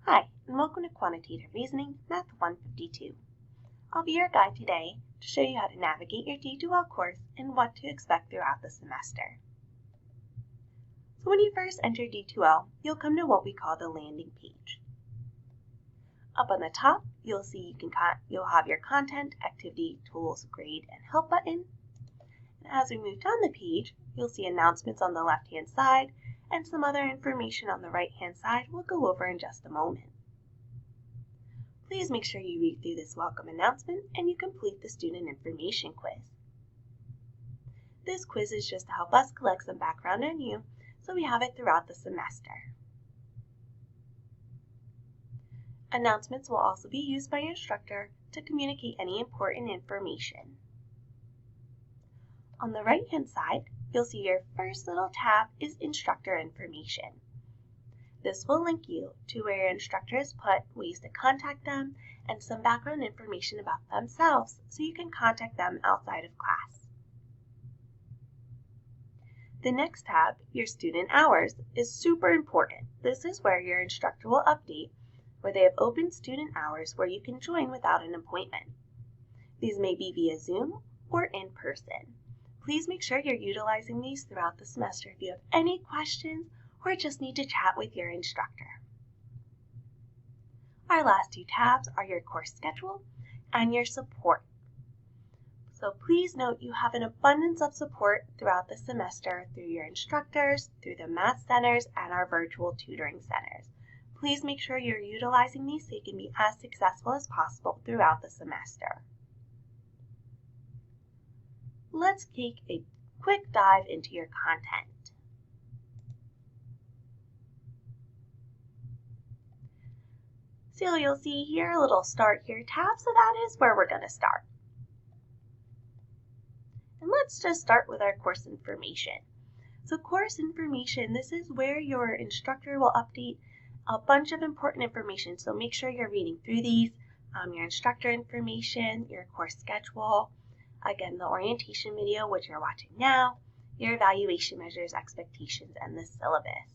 Hi, and welcome to Quantitative Reasoning, Math 152. I'll be your guide today to show you how to navigate your D2L course and what to expect throughout the semester. So when you first enter D2L, you'll come to what we call the landing page. Up on the top, you'll see you'll have your content, activity, tools, grade, and help button. And as we move down the page, you'll see announcements on the left-hand side and some other information on the right-hand side we'll go over in just a moment. Please make sure you read through this welcome announcement and you complete the student information quiz. This quiz is just to help us collect some background on you, so we have it throughout the semester. Announcements will also be used by your instructor to communicate any important information. On the right-hand side, you'll see your first little tab is Instructor Information. This will link you to where your instructor has put ways to contact them and some background information about themselves so you can contact them outside of class. The next tab, your Student Hours, is super important. This is where your instructor will update where they have open student hours where you can join without an appointment. These may be via Zoom or in person. Please make sure you're utilizing these throughout the semester if you have any questions or just need to chat with your instructor. Our last two tabs are your course schedule and your support. So please note you have an abundance of support throughout the semester through your instructors, through the math centers, and our virtual tutoring centers. Please make sure you're utilizing these so you can be as successful as possible throughout the semester. Let's take a quick dive into your content. So you'll see here a little Start Here tab, so that is where we're going to start. And let's just start with our course information. So course information, this is where your instructor will update a bunch of important information. So make sure you're reading through these, your instructor information, your course schedule, again, the orientation video, which you're watching now, your evaluation measures, expectations, and the syllabus.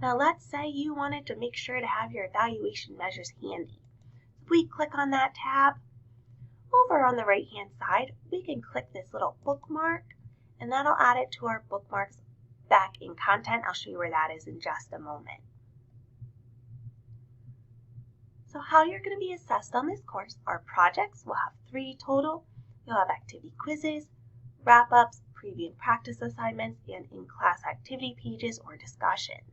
Now let's say you wanted to make sure to have your evaluation measures handy. If we click on that tab, over on the right-hand side, we can click this little bookmark, and that'll add it to our bookmarks back in content. I'll show you where that is in just a moment. So how you're going to be assessed on this course are projects. We'll have 3 total. You'll have activity quizzes, wrap-ups, preview and practice assignments, and in-class activity pages or discussions.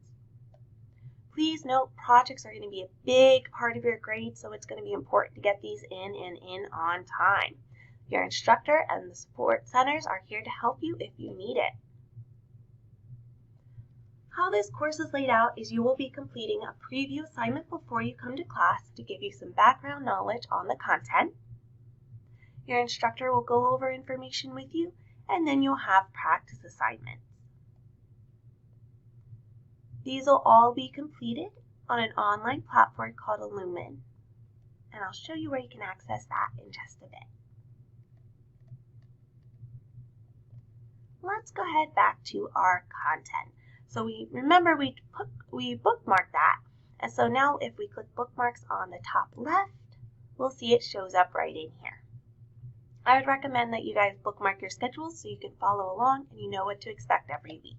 Please note projects are going to be a big part of your grade, so it's going to be important to get these in on time. Your instructor and the support centers are here to help you if you need it. How this course is laid out is you will be completing a preview assignment before you come to class to give you some background knowledge on the content. Your instructor will go over information with you, and then you'll have practice assignments. These will all be completed on an online platform called Ellumin, and I'll show you where you can access that in just a bit. Let's go ahead back to our content. So we bookmarked that, and so now if we click bookmarks on the top left, we'll see it shows up right in here. I would recommend that you guys bookmark your schedules so you can follow along and you know what to expect every week.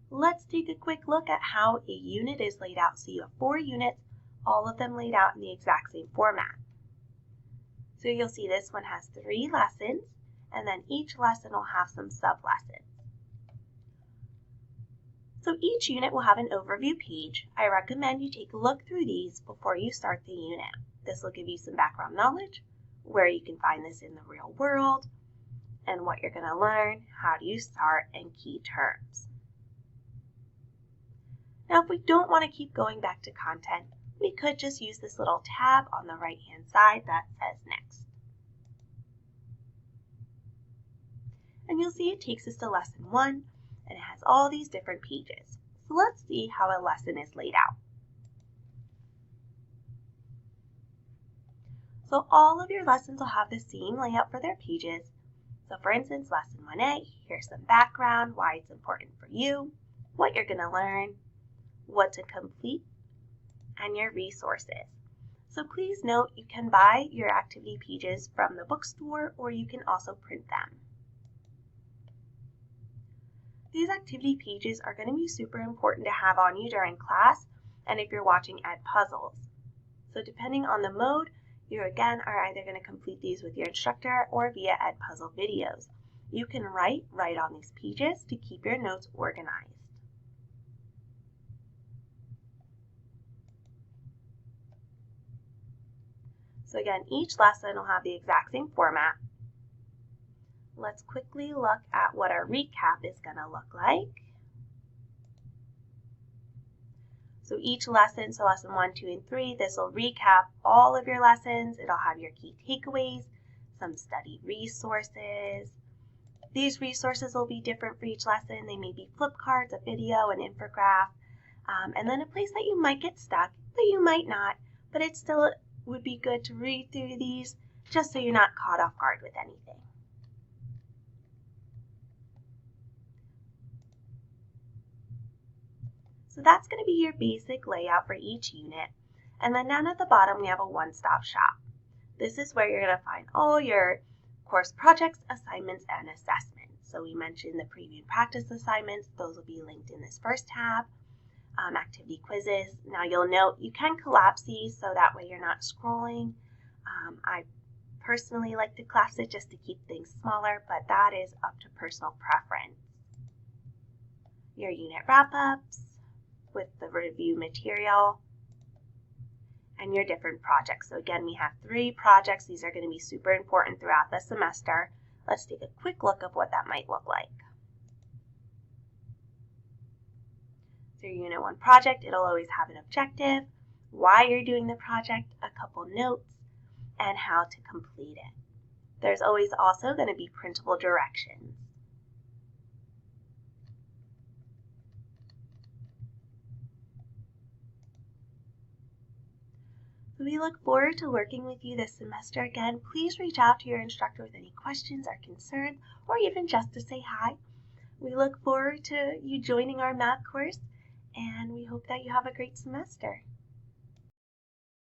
Let's take a quick look at how a unit is laid out. So you have 4 units, all of them laid out in the exact same format. So you'll see this one has 3 lessons, and then each lesson will have some sub-lessons. So each unit will have an overview page. I recommend you take a look through these before you start the unit. This will give you some background knowledge, where you can find this in the real world, and what you're going to learn, how do you start, and key terms. Now if we don't want to keep going back to content, we could just use this little tab on the right-hand side that says Next. And you'll see it takes us to lesson 1, and it has all these different pages. So let's see how a lesson is laid out. So all of your lessons will have the same layout for their pages. So for instance, lesson 1A, here's some background, why it's important for you. what you're going to learn, what to complete, and your resources. So please note you can buy your activity pages from the bookstore, or you can also print them. These activity pages are going to be super important to have on you during class and if you're watching Edpuzzles. So depending on the mode, you again are either going to complete these with your instructor or via Edpuzzle videos. You can write on these pages to keep your notes organized. So again, each lesson will have the exact same format. Let's quickly look at what our recap is going to look like. So each lesson, so lesson 1, 2, and 3, this will recap all of your lessons. It'll have your key takeaways, some study resources. These resources will be different for each lesson. They may be flip cards, a video, an infographic, and then a place that you might get stuck, but you might not. But it still would be good to read through these just so you're not caught off guard with anything. So that's going to be your basic layout for each unit. And then down at the bottom, we have a one-stop shop. This is where you're going to find all your course projects, assignments, and assessments. So we mentioned the preview and practice assignments. Those will be linked in this first tab. Activity quizzes. Now you'll note you can collapse these so that way you're not scrolling. I personally like to collapse it just to keep things smaller, but that is up to personal preference. Your unit wrap-ups with the review material, and your different projects. So again, we have 3 projects. These are going to be super important throughout the semester. Let's take a quick look of what that might look like. So your Unit 1 project, it'll always have an objective, why you're doing the project, a couple notes, and how to complete it. There's always also going to be printable directions. We look forward to working with you this semester. Again, please reach out to your instructor with any questions or concerns, or even just to say hi. We look forward to you joining our math course, and we hope that you have a great semester.